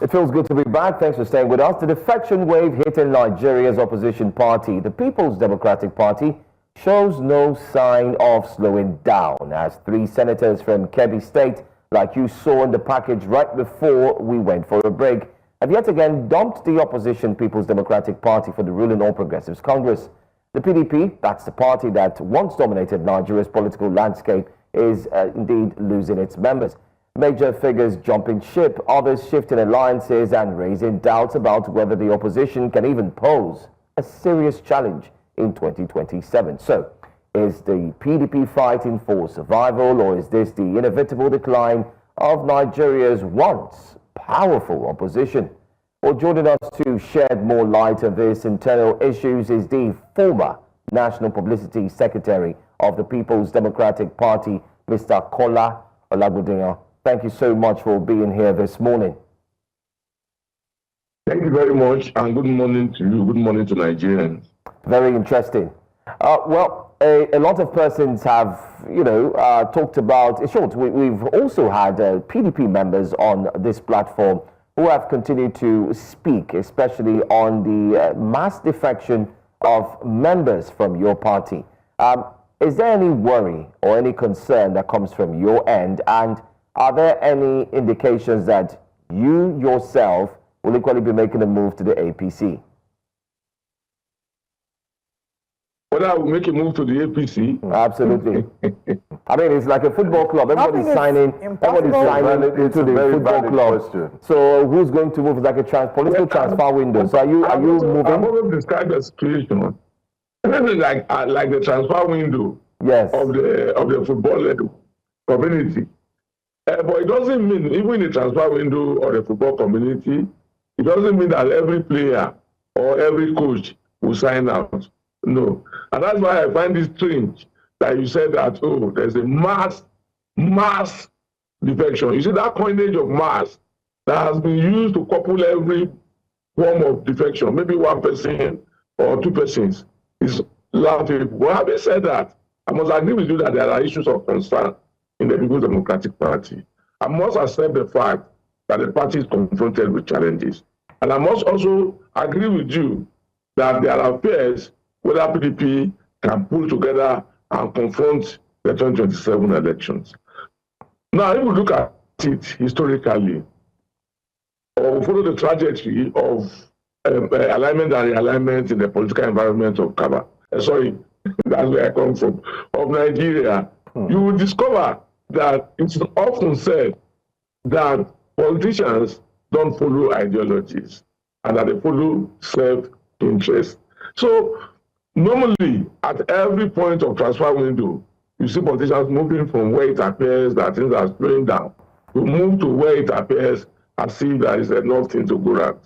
It feels good to be back. Thanks for staying with us. The defection wave hitting Nigeria's opposition party, the People's Democratic Party, shows no sign of slowing down as 3 senators from Kebbi State, like you saw in the package right before we went for a break, have yet again dumped the opposition People's Democratic Party for the ruling All Progressives Congress. The PDP, that's the party that once dominated Nigeria's political landscape, is indeed losing its members. Major figures jumping ship, others shifting alliances and raising doubts about whether the opposition can even pose a serious challenge in 2027. So, is the PDP fighting for survival, or is this the inevitable decline of Nigeria's once powerful opposition? Well, joining us to shed more light on these internal issues is the former National Publicity Secretary of the People's Democratic Party, Mr. Kola Ologbondiyan. Thank you so much for being here this morning. Thank you very much, and good morning to you. Good morning to Nigerians. Very interesting. Well, a lot of persons have, talked about, in short, we've also had PDP members on this platform who have continued to speak, especially on the mass defection of members from your party. Is there any worry or any concern that comes from your end? And are there any indications that you yourself will equally be making a move to the APC? Whether I will make a move to the APC? Absolutely. I mean, it's like a football club. Everybody's signing into the football club. Question. So who's going to move? It's like a political transfer window. So are you moving? I've always described the situation like the transfer window, yes, of the football community. But it doesn't mean, even in the transfer window or the football community, it doesn't mean that every player or every coach will sign out. No. And that's why I find it strange that you said that, oh, there's a mass defection. You see, that coinage of mass that has been used to couple every form of defection, maybe 1 person or 2 persons, is laughable. But having said that, I must agree with you that there are issues of concern in the People's Democratic Party. I must accept the fact that the party is confronted with challenges. And I must also agree with you that there are fears whether PDP can pull together and confront the 2027 elections. Now, if we look at it historically, or follow the trajectory of alignment and realignment in the political environment of that's where I come from, of Nigeria, you will discover that it's often said that politicians don't follow ideologies and that they follow self-interest. So normally, at every point of transfer window, you see politicians moving from where it appears that things are slowing down to move to where it appears as if there is enough thing to go around.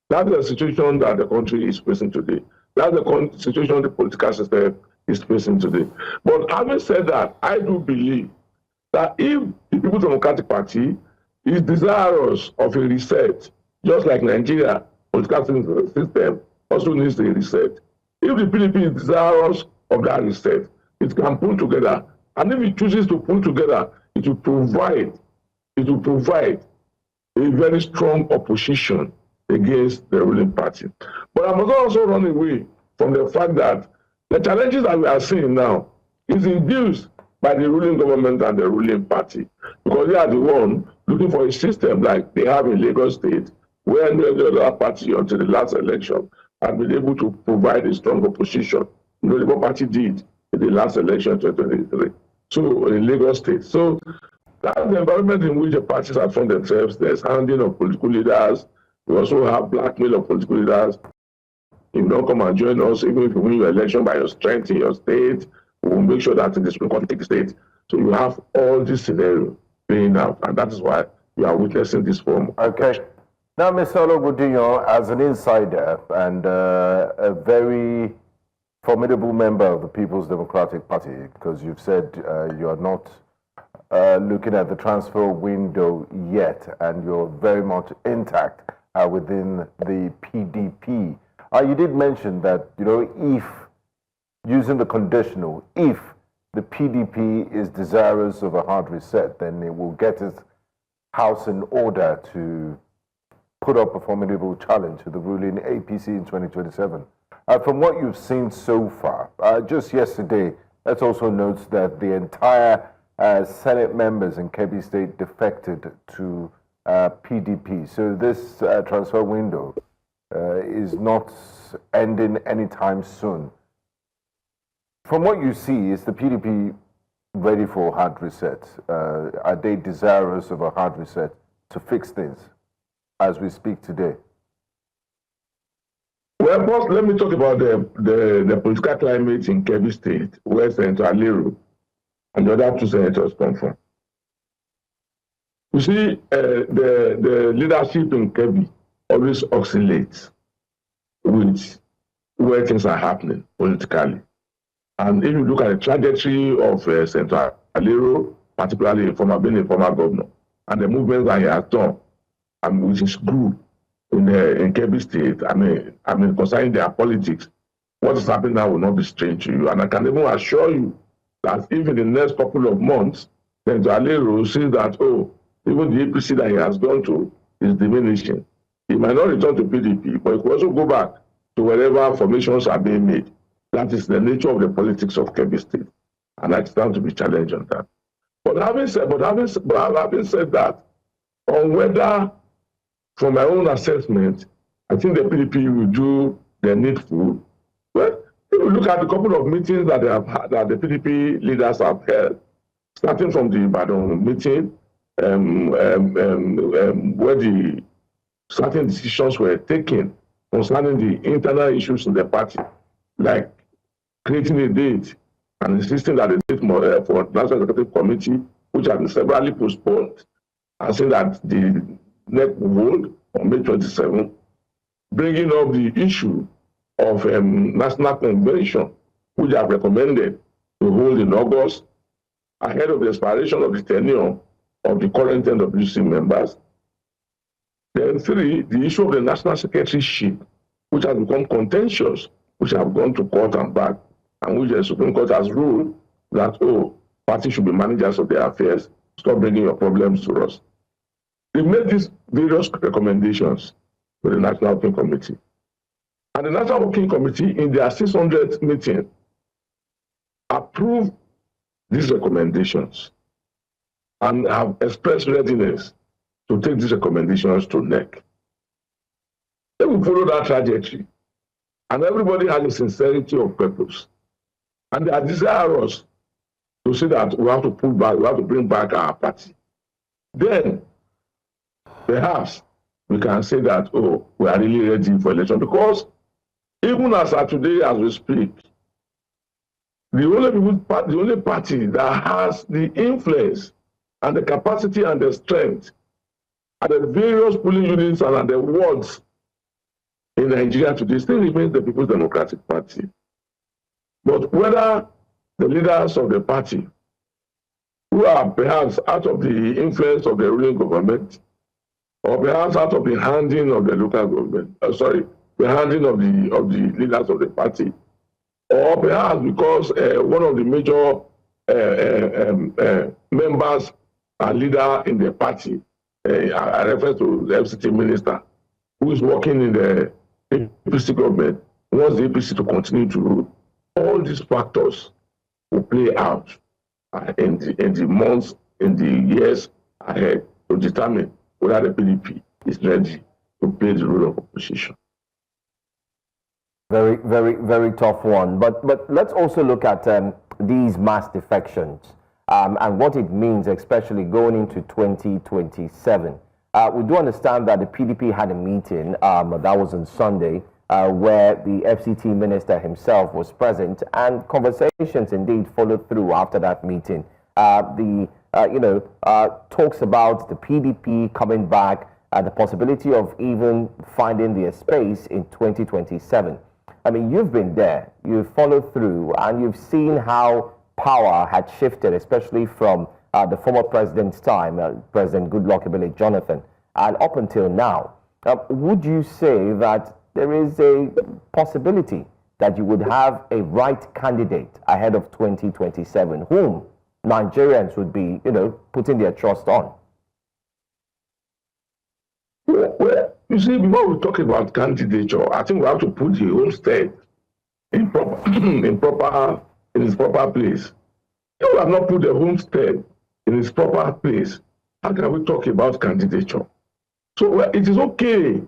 That's the situation that the country is facing today. That's the situation the political system is facing today. But having said that, I do believe that if the People's Democratic Party is desirous of a reset, just like Nigeria political system also needs a reset, if the PDP is desirous of that reset, it can pull together. And if it chooses to pull together, it will provide a very strong opposition against the ruling party. But I must also run away from the fact that the challenges that we are seeing now is induced by the ruling government and the ruling party, because they are the one looking for a system like they have in Lagos State, where the other party until the last election had been able to provide a strong opposition. The Labour Party did in the last election, 2023. So in Lagos State. So that's the environment in which the parties have found themselves. There's handing of political leaders. We also have blackmail of political leaders. If you don't come and join us, even if you win your election by your strength in your state, we will make sure that in the Supreme Court take the state. So you have all this scenario playing out, and that is why we are witnessing this form. Okay. Now, Mr. Ologbondiyan, as an insider and a very formidable member of the People's Democratic Party, because you've said you are not looking at the transfer window yet, and you're very much intact within the PDP. You did mention that, if, using the conditional, if the PDP is desirous of a hard reset, then it will get its house in order to put up a formidable challenge to the ruling APC in 2027. From what you've seen so far, just yesterday, let's also note that the entire Senate members in Kebbi State defected to PDP. So this transfer window is not ending anytime soon. From what you see, is the PDP ready for a hard reset? Are they desirous of a hard reset to fix things as we speak today? Well, first, let me talk about the political climate in Kebbi State, where Senator Aliru and the other two senators come from. You see, the leadership in Kebbi always oscillates with where things are happening politically. And if you look at the trajectory of Senator Aliru, particularly being a former governor, and the movements that he has done, and with his group in Kebbi State, I mean, concerning their politics, what is happening now will not be strange to you. And I can even assure you that if in the next couple of months, Senator Aliru sees that, oh, even the APC that he has gone to is diminishing, he might not return to PDP, but he could also go back to wherever formations are being made. That is the nature of the politics of Kebbi State, and I stand to be challenged on that. But having said that, on whether, from my own assessment, I think the PDP will do the needful. Well, if you look at the couple of meetings that they have had, that the PDP leaders have held, starting from the Ibadan meeting, where the certain decisions were taken concerning the internal issues in the party, like creating a date and insisting that the date for National Executive Committee, which has been severally postponed, and saying that the next will hold on May 27, bringing up the issue of National Convention, which I have recommended to hold in August, ahead of the expiration of the tenure of the current NWC members. Then 3, the issue of the National Secretaryship, which has become contentious, which have gone to court and back, and which the Supreme Court has ruled that, oh, parties should be managers of their affairs, stop bringing your problems to us. They made these various recommendations to the National Working Committee. And the National Working Committee, in their 600th meeting, approved these recommendations and have expressed readiness to take these recommendations to NEC. They will follow that trajectory. And everybody has a sincerity of purpose. And they are desirous to say that we have to pull back, we have to bring back our party. Then, perhaps, we can say that, oh, we are really ready for election. Because even as of today, as we speak, the only party that has the influence and the capacity and the strength and the various polling units and the wards in Nigeria today still remains the People's Democratic Party. But whether the leaders of the party, who are perhaps out of the influence of the ruling government, or perhaps out of the handing of the local government, the handing of the leaders of the party, or perhaps because one of the major members and leader in the party, I refer to the FCT minister, who is working in the APC government, wants the APC to continue to rule. All these factors will play out in the months, in the years ahead to determine whether the PDP is ready to play the role of opposition. Very, very, very tough one. But let's also look at these mass defections and what it means, especially going into 2027. We do understand that the PDP had a meeting, that was on Sunday, where the FCT minister himself was present, and conversations indeed followed through after that meeting. Talks about the PDP coming back, the possibility of even finding their space in 2027. I mean, you've been there, you've followed through, and you've seen how power had shifted, especially from the former president's time, President Goodluck Ebele Jonathan, and up until now. Would you say that there is a possibility that you would have a right candidate ahead of 2027, whom Nigerians would be, putting their trust on? Well, You see, before we talk about candidature, I think we have to put the homestead in proper in its proper place. If we have not put the homestead in its proper place, how can we talk about candidature? So it is okay.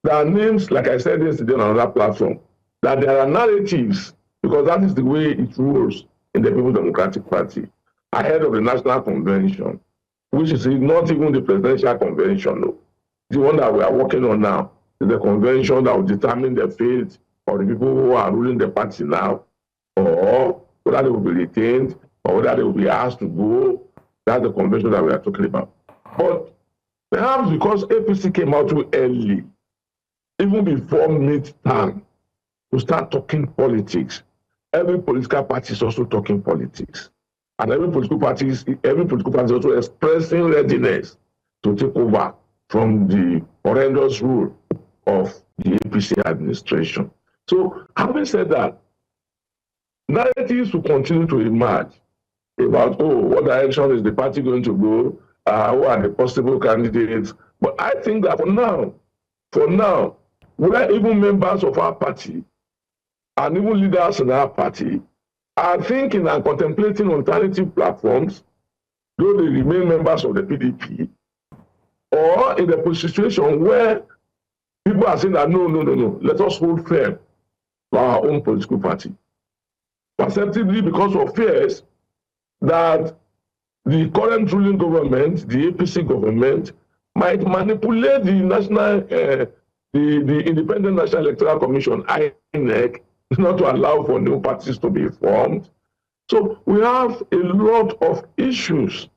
There are names, like I said yesterday on another platform, that there are narratives, because that is the way it rules in the People's Democratic Party, ahead of the National Convention, which is not even the presidential convention. No. The one that we are working on now is the convention that will determine the fate of the people who are ruling the party now, or whether they will be retained, or whether they will be asked to go. That's the convention that we are talking about. But perhaps because APC came out too early, even before mid-term, to start talking politics. Every political party is also talking politics. And every political party is also expressing readiness to take over from the horrendous rule of the APC administration. So, having said that, narratives will continue to emerge about, what direction is the party going to go, who are the possible candidates. But I think that for now, where even members of our party and even leaders in our party are thinking and contemplating alternative platforms, though they remain members of the PDP, or in a situation where people are saying that no, let us hold firm to our own political party. Perceptibly because of fears that the current ruling government, the APC government, might manipulate the the Independent National Electoral Commission, INEC, not to allow for new parties to be formed. So we have a lot of issues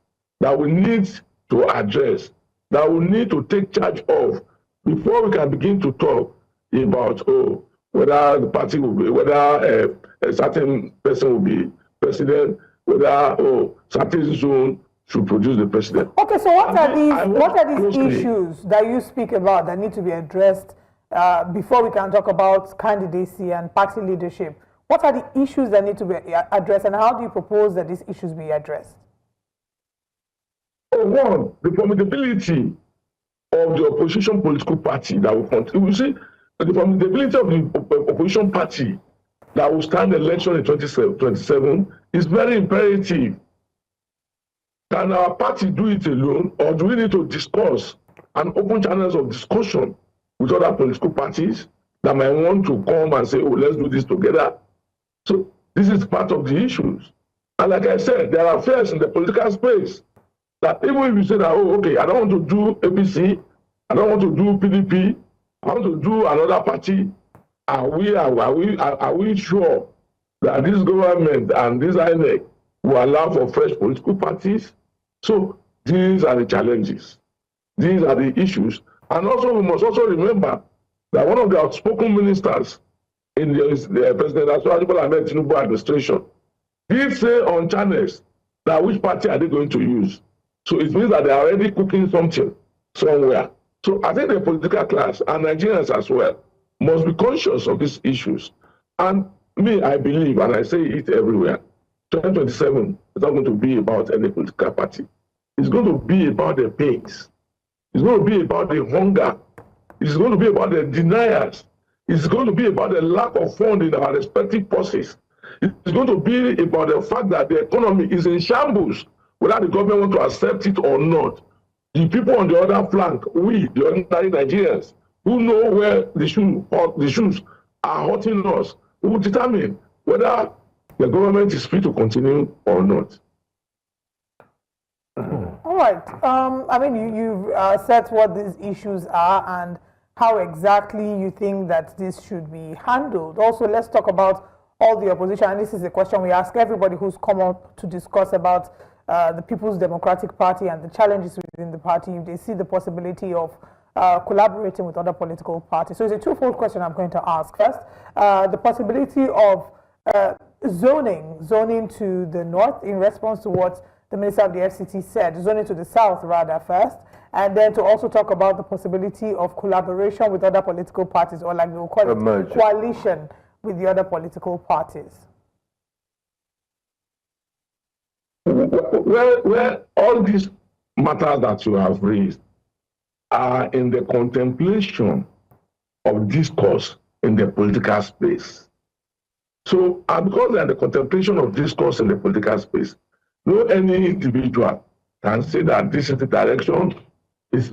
that we need to address, that we need to take charge of before we can begin to talk about, whether the party will be, whether a certain person will be president, whether certain zone should produce the president. Okay, so what are these issues that you speak about that need to be addressed before we can talk about candidacy and party leadership? What are the issues that need to be addressed, and how do you propose that these issues be addressed? One, the formidability of the opposition political party that will continue. You see, the formidability of the opposition party that will stand election in 2027 is very imperative. Can our party do it alone, or do we need to discuss and open channels of discussion with other political parties that might want to come and say, let's do this together? So this is part of the issues. And like I said, there are fears in the political space that even if you say that, okay, I don't want to do APC, I don't want to do PDP, I want to do another party, are we sure that this government and this INEC will allow for fresh political parties? So these are the challenges. These are the issues. And also, we must also remember that one of the outspoken ministers in the President Ahmed Tinubu administration did say on channels that which party are they going to use. So it means that they are already cooking something somewhere. So I think the political class and Nigerians as well must be conscious of these issues. And me, I believe, and I say it everywhere, 2027 is not going to be about any political party. It's going to be about the pains. It's going to be about the hunger. It's going to be about the deniers. It's going to be about the lack of funding in our respective forces. It's going to be about the fact that the economy is in shambles, whether the government wants to accept it or not. The people on the other flank, we, the ordinary Nigerians, who know where the shoes are hurting us, will determine whether the government is free to continue or not. All right. I mean, you've said what these issues are and how exactly you think that this should be handled. Also, let's talk about all the opposition. And this is a question we ask everybody who's come up to discuss about the People's Democratic Party and the challenges within the party, if they see the possibility of collaborating with other political parties. So it's a twofold question I'm going to ask. First, the possibility of zoning to the north in response to what the Minister of the FCT said, zoning to the south rather first, and then to also talk about the possibility of collaboration with other political parties, or like we'll call it, coalition with the other political parties. Well, all these matters that you have raised are in the contemplation of discourse in the political space. So, and because they're in the contemplation of discourse in the political space, no any individual can say that this is the direction, this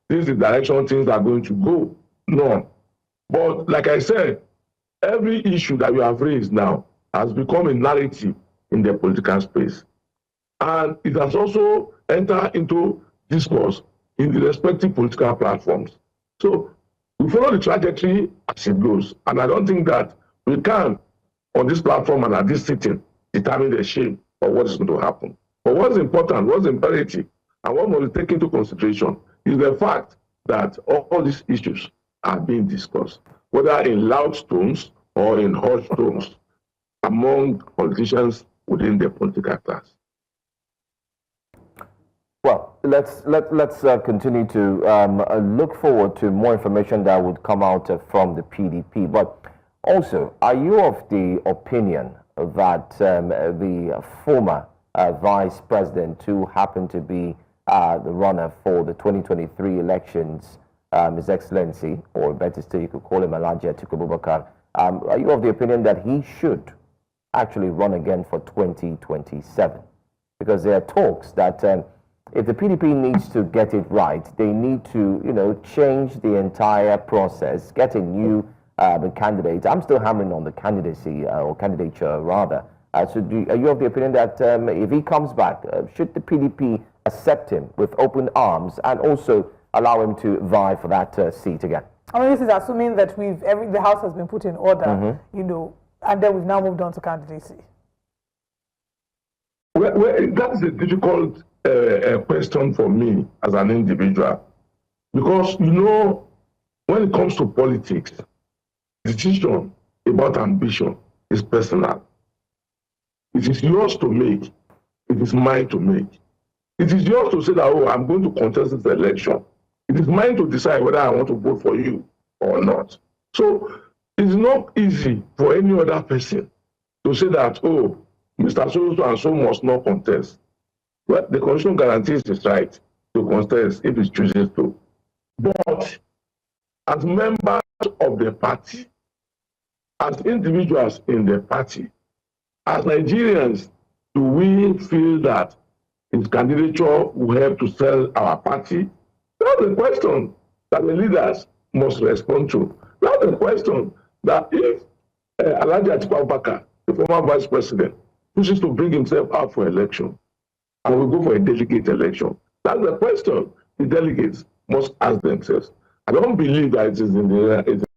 is the direction things are going to go. No. But like I said, every issue that you have raised now has become a narrative in the political space. And it has also entered into discourse in the respective political platforms. So we follow the trajectory as it goes. And I don't think that we can, on this platform and at this sitting, determine the shape of what is going to happen. But what's important, what's imperative, and what must be taken into consideration is the fact that all these issues are being discussed, whether in loud tones or in hushed tones, among politicians within the political class. Well, let's continue to look forward to more information that would come out from the PDP. But also, are you of the opinion that the former vice president, who happened to be the runner for the 2023 elections, His Excellency, or better still, you could call him Alhaji Atiku Abubakar, are you of the opinion that he should actually run again for 2027? Because there are talks that if the PDP needs to get it right, they need to, change the entire process, get a new candidate. I'm still hammering on the candidacy or candidature rather. So are you of the opinion that if he comes back, should the PDP accept him with open arms and also allow him to vie for that seat again? I mean, this is assuming that the house has been put in order, and then we've now moved on to candidacy. Well, that's a difficult question for me as an individual, because when it comes to politics, decision about ambition is personal. It is yours to make. It is mine to make. It is yours to say that, oh, I'm going to contest this election. It is mine to decide whether I want to vote for you or not. So it's not easy for any other person to say that, oh, Mr. So and so must not contest. Well, the Constitution guarantees his right to contest if he chooses to. But as members of the party, as individuals in the party, as Nigerians, do we feel that his candidature will help to sell our party? That's the question that the leaders must respond to. That's the question that if Alhaji Atiku Abubakar, the former vice president, chooses to bring himself out for election, and will go for a delegate election, that's the question the delegates must ask themselves. I don't believe that it is in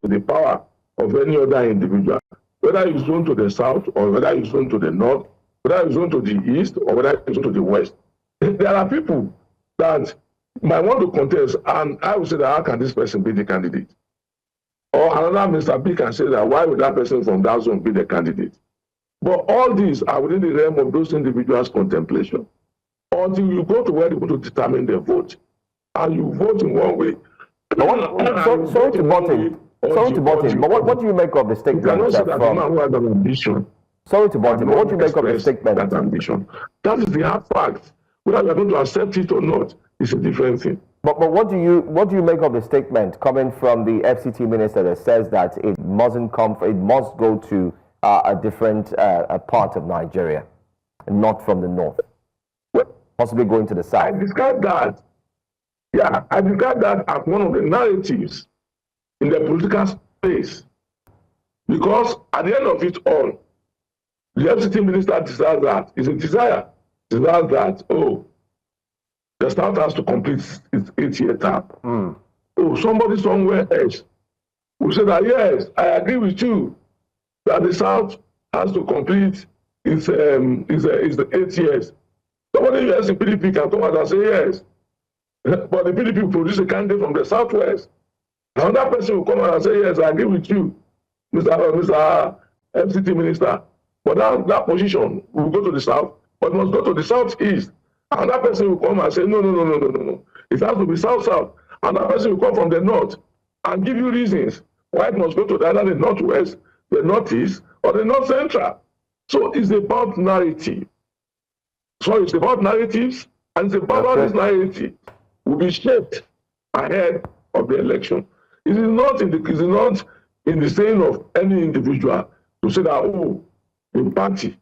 the power of any other individual, whether he's zone to the south or whether he's zone to the north, whether he's zone to the east or whether he's zone to the west. There are people that might want to contest, and I would say that how can this person be the candidate? Or another Mr. B can say that why would that person from that zone be the candidate? But all these are within the realm of those individuals' contemplation. Until you go to where they want to determine their vote, and you vote in one way. Sorry to butt in. But what do you make of the statement? You cannot say that the man who has an ambition. Sorry to butt in, but what do you make of the statement? That ambition. That is the hard fact. Whether you are going to accept it or not is a different thing. But what do you make of the statement coming from the FCT minister that says that it must go to a different part of Nigeria, and not from the north, possibly going to the south? I describe that. Yeah, I describe that as one of the narratives in the political space, because at the end of it all, the FCT minister desires that. It's a desire that, oh, the South has to complete its 8-year term. Oh, somebody somewhere else will say that, yes, I agree with you that the South has to complete its 8 years. Somebody else in PDP can come out and say yes, but the PDP will produce a candidate from the Southwest. Another person will come out and say, yes, I agree with you, Mr. FCT minister. But that position will go to the South, but must go to the Southeast. Another person will come and say, no. It has to be South-South. Another person will come from the North and give you reasons why it must go to either the Northwest, the Northeast, or the North Central. So it's about narrative. So it's about narratives, and it's about how this narrative will be shaped ahead of the election. It is not in the saying of any individual to say that, oh, a party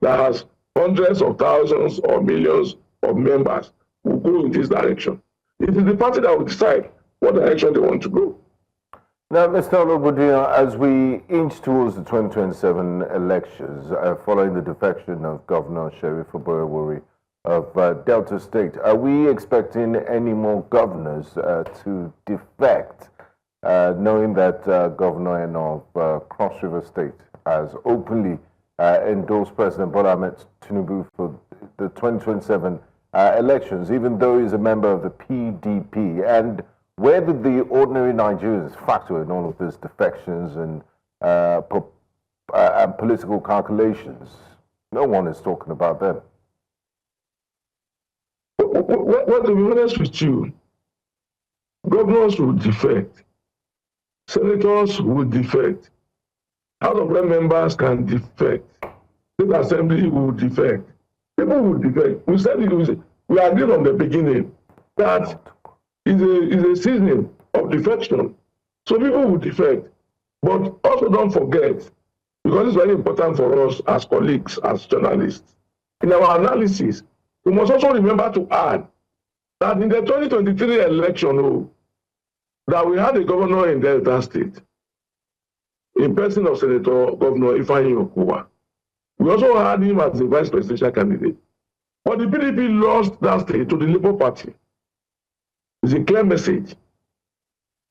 that has hundreds of thousands or millions of members will go in this direction. It is the party that will decide what direction they want to go. Now, Mr. Ologbondiyan, as we inch towards the 2027 elections, following the defection of Governor Sheriff Oborevwori of Delta State, are we expecting any more governors to defect, knowing that Governor of Cross River State has openly endorsed President Bola Ahmed Tinubu for the 2027 elections, even though he's a member of the PDP? And where did the ordinary Nigerians factor in all of these defections and political calculations? No one is talking about them. Well, to be honest with you, governors will defect, senators will defect, House of Rep members can defect, State Assembly will defect, people will defect. We said it, we agreed from the beginning that is a season of defection. So people will defect. But also don't forget, because it's very important for us as colleagues, as journalists, in our analysis, we must also remember to add that in the 2023 election, that we had a governor in Delta State, in person of Senator Governor Ifeanyi Okowa. We also had him as a vice presidential candidate. But the PDP lost that state to the Labour Party. It's a clear message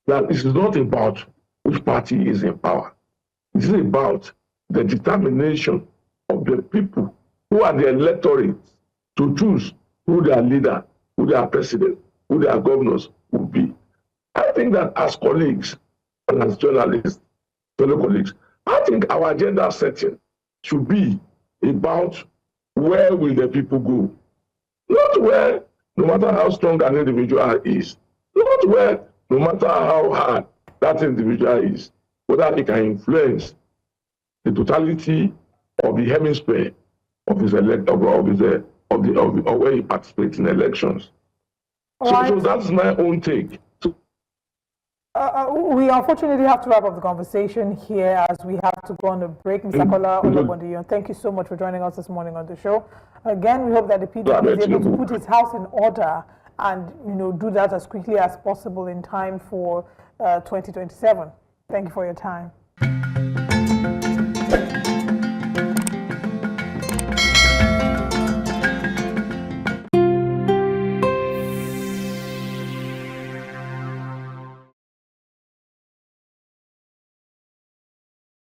that this is not about which party is in power. It is about the determination of the people who are the electorate to choose who their leader, who their president, who their governors will be. I think that as colleagues and as journalists, fellow colleagues, I think our agenda setting should be about where will the people go. Not where, no matter how strong an individual is, not where, no matter how hard that individual is, whether he can influence the totality of the hemisphere of his of where he participates in elections. So that's my own take. We unfortunately have to wrap up the conversation here as we have to go on a break. Mr. Kola Ologbondiyan, thank you so much for joining us this morning on the show. Again, we hope that the PDP is able to put its house in order and do that as quickly as possible in time for 2027. Thank you for your time.